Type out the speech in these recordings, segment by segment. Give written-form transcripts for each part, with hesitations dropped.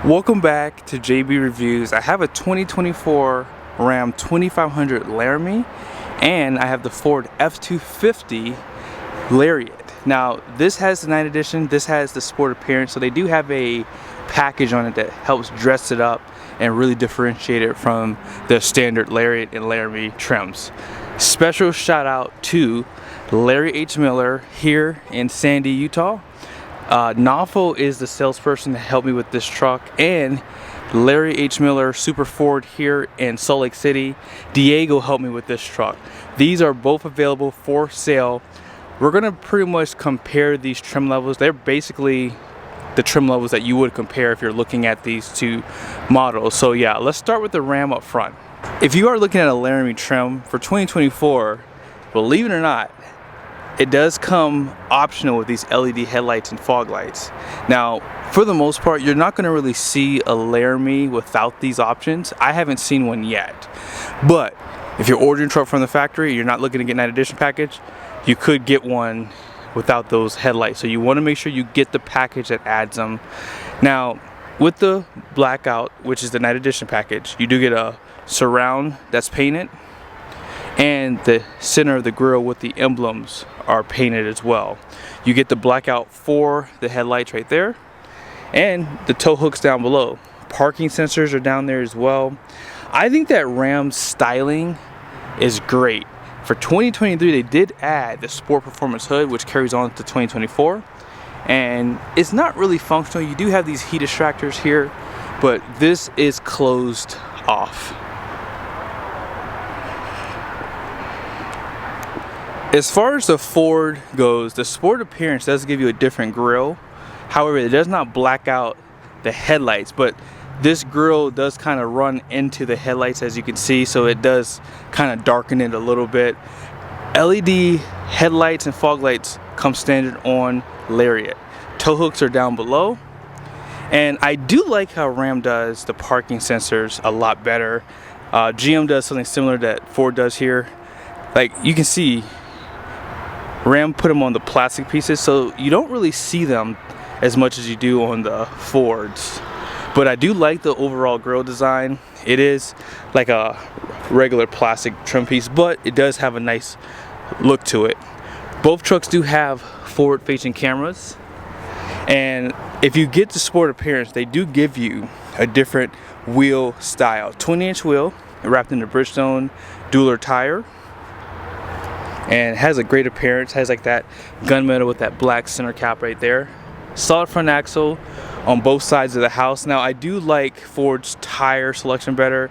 Welcome back to JB Reviews. I have a 2024 Ram 2500 Laramie and I have the Ford F250 Lariat. Now this has the night edition, this has the sport appearance, so they do have a package on it that helps dress it up and really differentiate it from the standard Lariat and Laramie trims. Special shout out to Larry H. Miller here in Sandy, Utah. Nafo is the salesperson that helped me with this truck, and Larry H. Miller Super Ford here in Salt Lake City, Diego helped me with this truck. These are both available for sale. We're gonna pretty much compare these trim levels. They're basically the trim levels that you would compare if you're looking at these two models. So yeah, let's start with the Ram up front. If you are looking at a Laramie trim for 2024, believe it or not, it does come optional with these LED headlights and fog lights. Now, for the most part, you're not gonna really see a Laramie without these options. I haven't seen one yet. But if you're ordering a truck from the factory, you're not looking to get night edition package, you could get one without those headlights. So you wanna make sure you get the package that adds them. Now, with the blackout, which is the night edition package, you do get a surround that's painted, and the center of the grille with the emblems are painted as well. You get the blackout for the headlights right there, and the tow hooks down below. Parking sensors are down there as well. I think that Ram styling is great. For 2023, they did add the Sport Performance hood, which carries on to 2024, and it's not really functional. You do have these heat extractors here, but this is closed off. As far as the Ford goes, the sport appearance does give you a different grille. However, it does not black out the headlights, but this grille does kind of run into the headlights, as you can see, so it does kind of darken it a little bit. LED headlights and fog lights come standard on Lariat. Tow hooks are down below, and I do like how Ram does the parking sensors a lot better. GM does something similar that Ford does here. Like you can see, Ram put them on the plastic pieces, so you don't really see them as much as you do on the Fords. But I do like the overall grille design. It is like a regular plastic trim piece, but it does have a nice look to it. Both trucks do have forward-facing cameras, and if you get the sport appearance, they do give you a different wheel style. 20-inch wheel wrapped in a Bridgestone dueler tire, and has a great appearance. Has like that gunmetal with that black center cap right there. Solid front axle on both sides of the house. Now I do like Ford's tire selection better.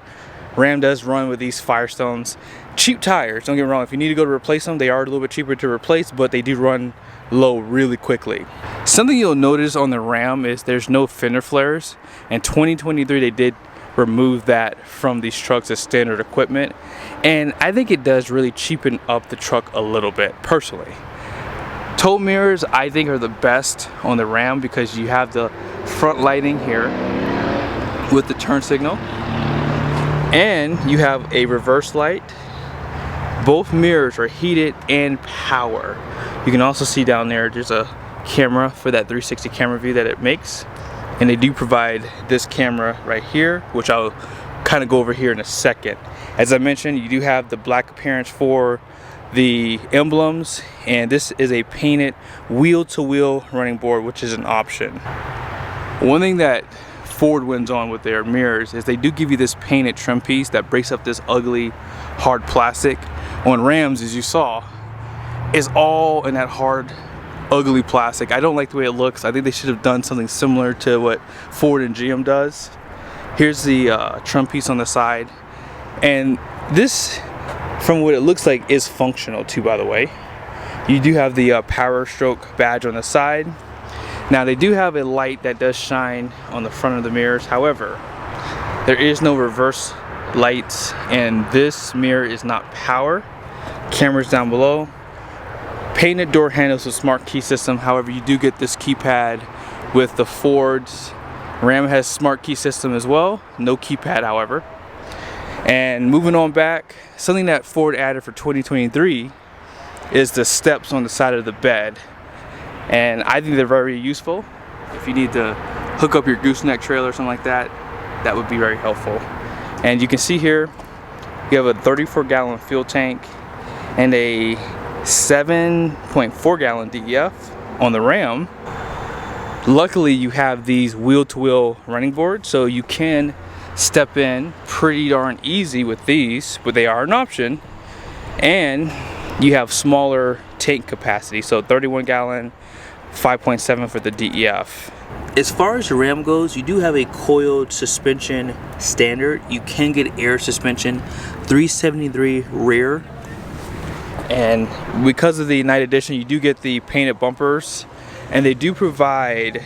Ram does run with these Firestones. Cheap tires, don't get me wrong. If you need to go to replace them, they are a little bit cheaper to replace, but they do run low really quickly. Something you'll notice on the Ram is there's no fender flares. In 2023 they did remove that from these trucks as standard equipment, and I think it does really cheapen up the truck a little bit personally. Tow mirrors I think are the best on the Ram because you have the front lighting here with the turn signal, and you have a reverse light. Both mirrors are heated and power. You can also see down there's a camera for that 360 camera view that it makes. And they do provide this camera right here, which I'll kind of go over here in a second. As I mentioned, you do have the black appearance for the emblems, and this is a painted wheel-to-wheel running board, which is an option. One thing that Ford wins on with their mirrors is they do give you this painted trim piece that breaks up this ugly, hard plastic. On Rams, as you saw, is all in that hard, ugly plastic. I don't like the way it looks. I think they should have done something similar to what Ford and GM does. Here's the trim piece on the side, and this, from what it looks like, is functional too, by the way. You do have the power stroke badge on the side. Now they do have a light that does shine on the front of the mirrors. However, there is no reverse lights, and this mirror is not power. Cameras down below. Painted door handles with smart key system. However, you do get this keypad with the Fords. Ram has smart key system as well, no keypad however. And moving on back, something that Ford added for 2023 is the steps on the side of the bed, and I think they're very useful. If you need to hook up your gooseneck trailer or something like that, that would be very helpful. And you can see here, you have a 34-gallon fuel tank and a 7.4-gallon DEF on the Ram. Luckily, you have these wheel-to-wheel running boards, so you can step in pretty darn easy with these, but they are an option. And you have smaller tank capacity, so 31-gallon, 5.7 for the DEF. As far as the Ram goes, you do have a coiled suspension standard. You can get air suspension, 373 rear. And because of the Night Edition, you do get the painted bumpers, and they do provide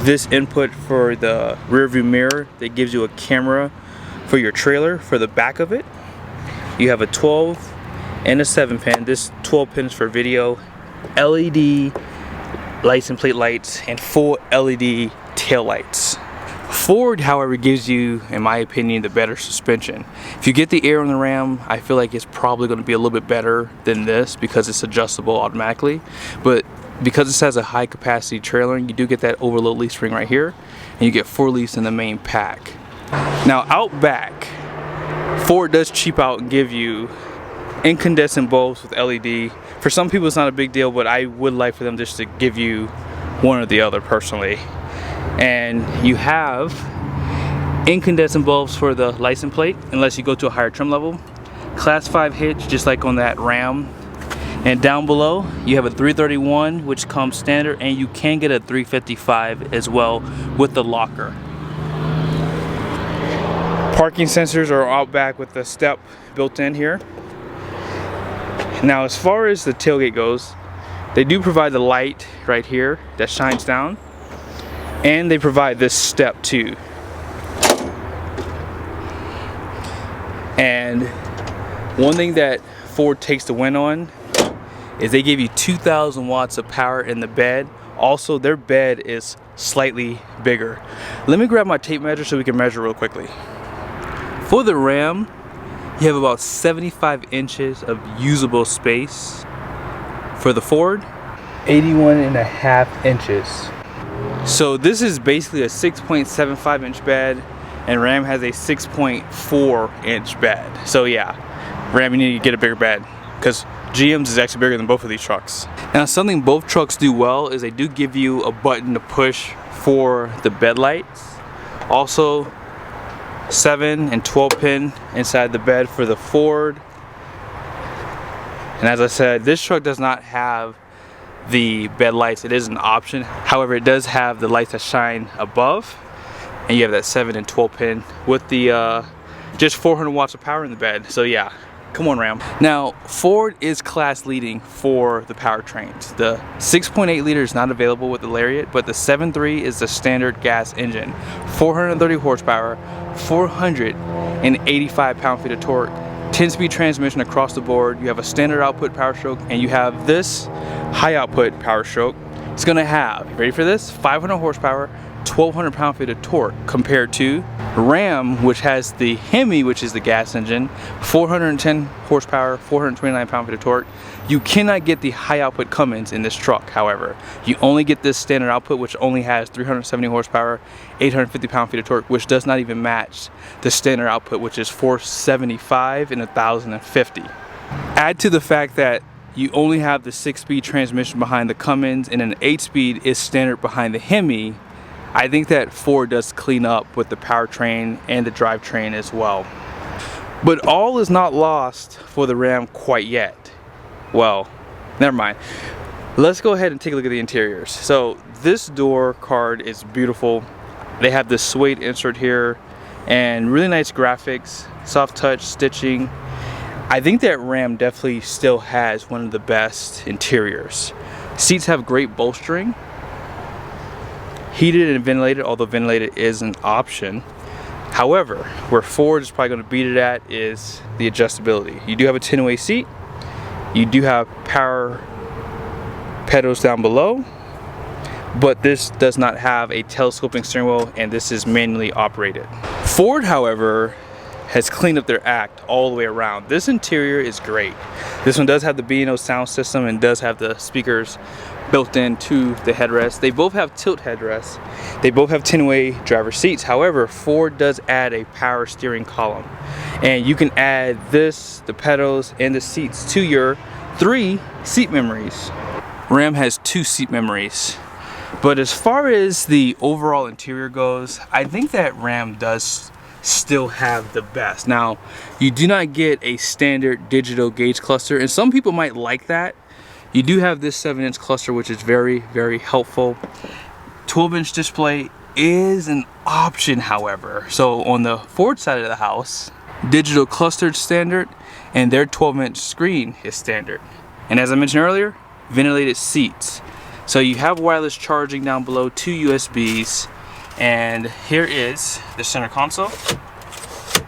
this input for the rear view mirror that gives you a camera for your trailer for the back of it. You have a 12 and a 7 pin. This 12 pin is for video, LED license plate lights, and full LED tail lights. Ford, however, gives you, in my opinion, the better suspension. If you get the air on the Ram, I feel like it's probably going to be a little bit better than this because it's adjustable automatically. But because this has a high capacity trailer, you do get that overload leaf spring right here, and you get 4 leaves in the main pack. Now out back, Ford does cheap out and give you incandescent bulbs with LED. For some people it's not a big deal, but I would like for them just to give you one or the other personally. And you have incandescent bulbs for the license plate unless you go to a higher trim level. Class 5 hitch, just like on that Ram. And down below you have a 331, which comes standard, and you can get a 355 as well with the locker. Parking sensors are out back with the step built in here. Now as far as the tailgate goes, they do provide the light right here that shines down, and they provide this step too. And one thing that Ford takes the win on is they give you 2,000 watts of power in the bed. Also, their bed is slightly bigger. Let me grab my tape measure so we can measure real quickly. For the Ram, you have about 75 inches of usable space. For the Ford, 81.5 inches. So this is basically a 6.75 inch bed, and Ram has a 6.4 inch bed. So yeah, Ram, you need to get a bigger bed because GM's is actually bigger than both of these trucks. Now something both trucks do well is they do give you a button to push for the bed lights. Also 7 and 12 pin inside the bed for the Ford. And as I said, this truck does not have the bed lights. It is an option. However, it does have the lights that shine above, and you have that 7 and 12 pin with the just 400 watts of power in the bed. So yeah, come on Ram. Now Ford is class leading for the powertrains. The 6.8 liter is not available with the Lariat, but the 7.3 is the standard gas engine. 430 horsepower, 485 pound-feet of torque, 10-speed transmission across the board. You have a standard output power stroke, and you have this high output power stroke. It's gonna have, ready for this, 500 horsepower, 1,200 pound-feet of torque, compared to Ram, which has the Hemi, which is the gas engine, 410 horsepower, 429 pound-feet of torque. You cannot get the high output Cummins in this truck, however. You only get this standard output, which only has 370 horsepower, 850 pound-feet of torque, which does not even match the standard output, which is 475 and 1,050. Add to the fact that you only have the 6-speed transmission behind the Cummins, and an 8-speed is standard behind the Hemi. I think that Ford does clean up with the powertrain and the drivetrain as well. But all is not lost for the Ram quite yet. Well, never mind. Let's go ahead and take a look at the interiors. So this door card is beautiful. They have this suede insert here and really nice graphics, soft touch stitching. I think that Ram definitely still has one of the best interiors. Seats have great bolstering. Heated and ventilated, although ventilated is an option. However, where Ford is probably going to beat it at is the adjustability. You do have a 10-way seat. You do have power pedals down below, but this does not have a telescoping steering wheel, and this is manually operated. Ford, however, has cleaned up their act all the way around. This interior is great. This one does have the B&O sound system and does have the speakers built into the headrest. They both have tilt headrests. They both have 10-way driver seats. However, Ford does add a power steering column. And you can add this, the pedals, and the seats to your 3 seat memories. Ram has 2 seat memories. But as far as the overall interior goes, I think that Ram does still have the best. Now, you do not get a standard digital gauge cluster, and some people might like that. You do have this 7-inch cluster, which is very, very helpful. 12-inch display is an option, however. So on the Ford side of the house, digital clustered standard, and their 12-inch screen is standard. And as I mentioned earlier, ventilated seats. So you have wireless charging down below, 2 USBs, and here is the center console.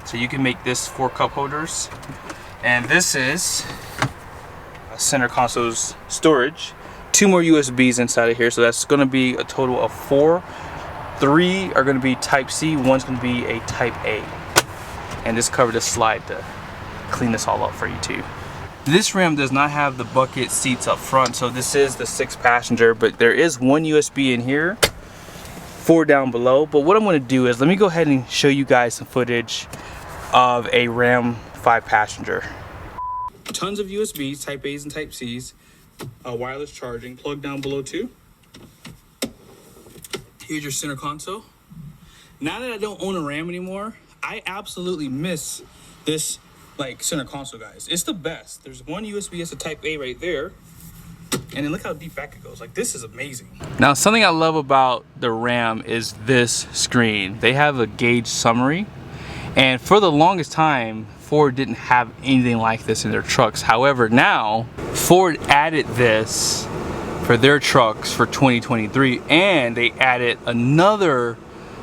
So you can make this 4 cup holders, and this is a center console's storage. 2 more USBs inside of here, so that's going to be a total of 4. 3 are going to be Type C, 1's going to be a Type A. And this cover the slide to clean this all up for you too. This Ram does not have the bucket seats up front, so this is the 6-passenger, but there is 1 USB in here, 4 down below. But what I'm going to do is, let me go ahead and show you guys some footage of a Ram 5-passenger. Tons of USBs, Type A's and Type C's, wireless charging, plug down below too. Here's your center console. Now that I don't own a Ram anymore, I absolutely miss this like center console, guys. It's the best. There's 1 USB as a Type A right there, and then look how deep back it goes. Like, this is amazing. Now, something I love about the Ram is this screen. They have a gauge summary, and for the longest time, Ford didn't have anything like this in their trucks. However, now Ford added this for their trucks for 2023, and they added another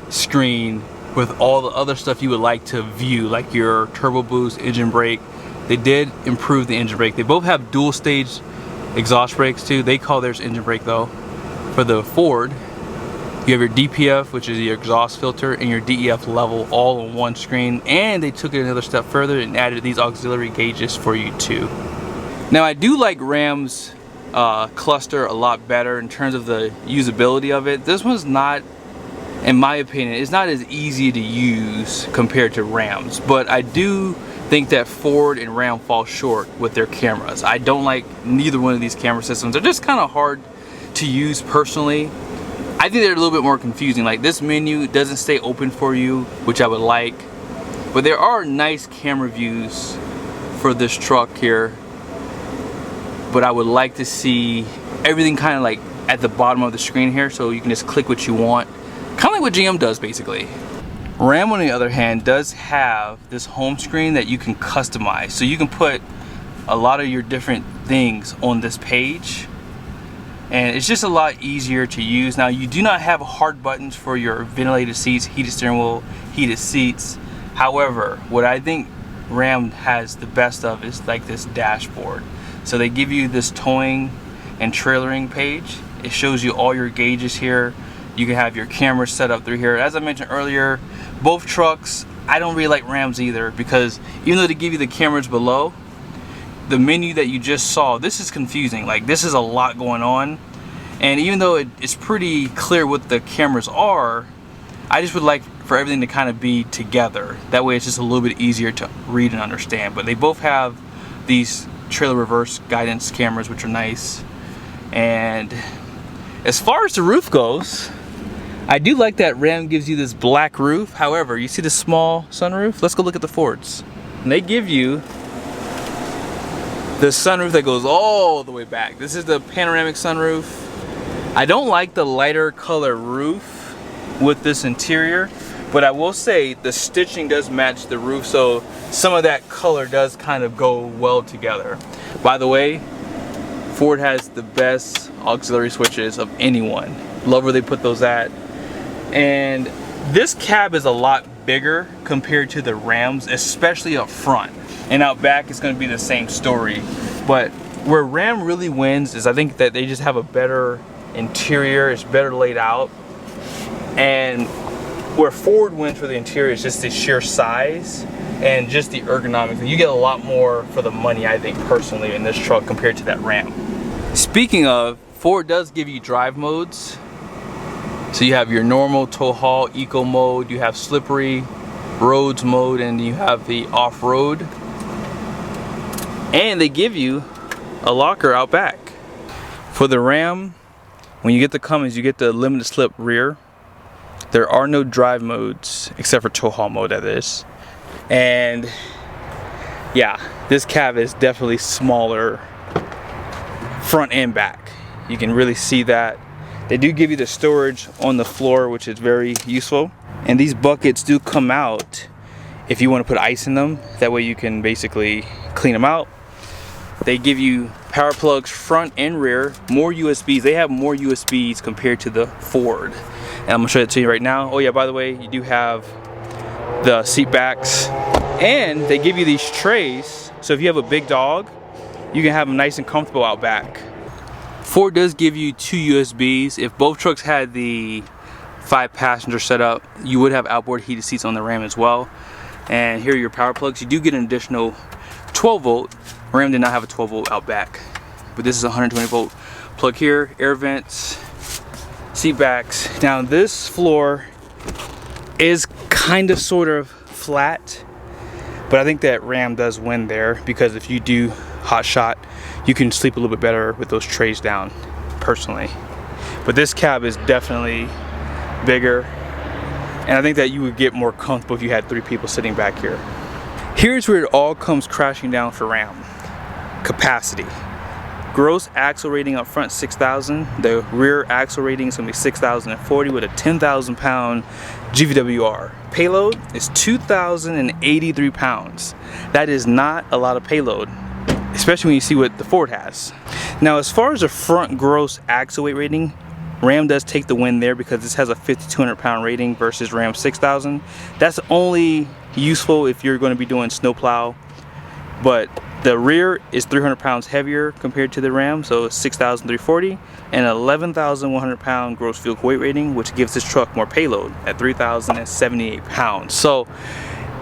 screen with all the other stuff you would like to view, like your turbo boost, engine brake. They did improve the engine brake. They both have dual stage exhaust brakes too. They call theirs engine brake though. For the Ford, you have your DPF, which is your exhaust filter, and your DEF level all on one screen. And they took it another step further and added these auxiliary gauges for you too. Now, I do like Ram's cluster a lot better in terms of the usability of it. This one's not, in my opinion, it's not as easy to use compared to Ram's, but I do think that Ford and Ram fall short with their cameras. I don't like neither one of these camera systems. They're just kind of hard to use personally. I think they're a little bit more confusing. Like, this menu doesn't stay open for you, which I would like, but there are nice camera views for this truck here, but I would like to see everything kind of like at the bottom of the screen here, so you can just click what you want. Kind of like what GM does, basically. Ram, on the other hand, does have this home screen that you can customize. So you can put a lot of your different things on this page, and it's just a lot easier to use. Now, you do not have hard buttons for your ventilated seats, heated steering wheel, heated seats. However, what I think Ram has the best of is like this dashboard. So they give you this towing and trailering page. It shows you all your gauges here. You can have your camera set up through here. As I mentioned earlier, both trucks, I don't really like Rams either, because even though they give you the cameras below, the menu that you just saw, this is confusing. Like, this is a lot going on. And even though it's pretty clear what the cameras are, I just would like for everything to kind of be together. That way it's just a little bit easier to read and understand. But they both have these trailer reverse guidance cameras, which are nice. And as far as the roof goes, I do like that Ram gives you this black roof. However, you see the small sunroof? Let's go look at the Fords. And they give you the sunroof that goes all the way back. This is the panoramic sunroof. I don't like the lighter color roof with this interior, but I will say the stitching does match the roof, so some of that color does kind of go well together. By the way, Ford has the best auxiliary switches of anyone. Love where they put those at. And this cab is a lot bigger compared to the Rams, especially up front. And out back it's going to be the same story. But where Ram really wins is, I think that they just have a better interior, it's better laid out. And where Ford wins for the interior is just the sheer size and just the ergonomics. You get a lot more for the money, I think, personally, in this truck compared to that Ram. Speaking of, Ford does give you drive modes. So you have your normal, tow haul, eco mode, you have slippery, roads mode, and you have the off-road. And they give you a locker out back. For the Ram, when you get the Cummins, you get the limited slip rear. There are no drive modes, except for tow haul mode, that is. And yeah, this cab is definitely smaller front and back. You can really see that. They do give you the storage on the floor, which is very useful. And these buckets do come out if you want to put ice in them. That way you can basically clean them out. They give you power plugs front and rear, more USBs. They have more USBs compared to the Ford. And I'm gonna show it to you right now. Oh yeah, by the way, you do have the seat backs. And they give you these trays. So if you have a big dog, you can have them nice and comfortable out back. Ford does give you 2 USBs. If both trucks had the 5-passenger setup, you would have outboard heated seats on the Ram as well. And here are your power plugs. You do get an additional 12 volt. Ram did not have a 12 volt out back, but this is a 120 volt plug here. Air vents, seat backs. Now this floor is kind of sort of flat, but I think that Ram does win there, because if you do hot shot, you can sleep a little bit better with those trays down, personally. But this cab is definitely bigger, and I think that you would get more comfortable if you had 3 people sitting back here. Here's where it all comes crashing down for Ram. Capacity. Gross axle rating up front 6,000. The rear axle rating is going to be 6,040 with a 10,000 pound GVWR. Payload is 2,083 pounds. That is not a lot of payload, especially when you see what the Ford has. Now, as far as the front gross axle weight rating, Ram does take the win there, because this has a 5,200 pound rating versus Ram 6,000. That's only useful if you're going to be doing snowplow, but the rear is 300 pounds heavier compared to the Ram, so 6,340, and 11,100 pound gross vehicle weight rating, which gives this truck more payload at 3,078 pounds. So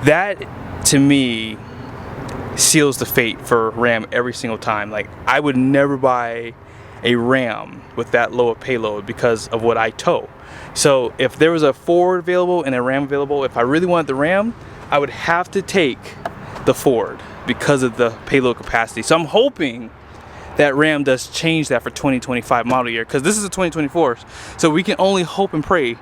that, to me, seals the fate for Ram every single time. Like, I would never buy a Ram with that low of payload because of what I tow. So if there was a Ford available and a Ram available, if I really wanted the Ram, I would have to take the Ford because of the payload capacity. So I'm hoping that Ram does change that for 2025 model year, because this is a 2024, so we can only hope and pray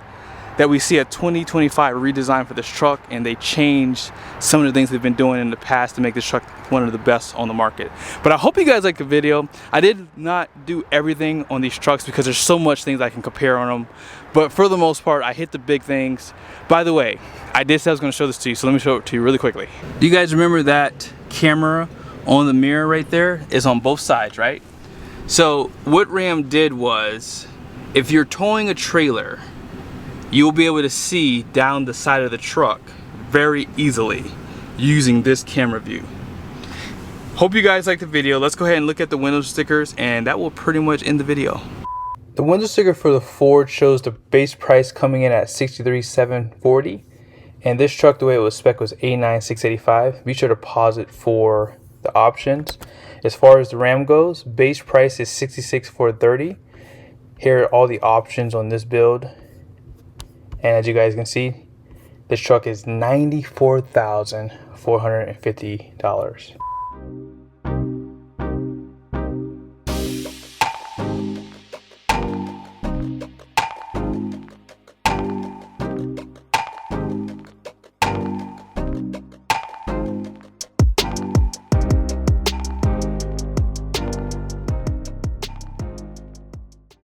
that we see a 2025 redesign for this truck, and they change some of the things they've been doing in the past to make this truck one of the best on the market. But I hope you guys like the video. I did not do everything on these trucks because there's so much things I can compare on them, but for the most part I hit the big things. By the way, I did say I was going to show this to you, so let me show it to you really quickly. Do you guys remember that camera on the mirror right there? Is on both sides, right? So what Ram did was, if you're towing a trailer, you'll be able to see down the side of the truck very easily using this camera view. Hope you guys liked the video. Let's go ahead and look at the window stickers, and that will pretty much end the video. The window sticker for the Ford shows the base price coming in at $63,740, and this truck, the way it was spec, was $89,685. Be sure to pause it for the options. As far as the Ram goes, base price is $66,430. Here are all the options on this build. And as you guys can see, this truck is $94,450.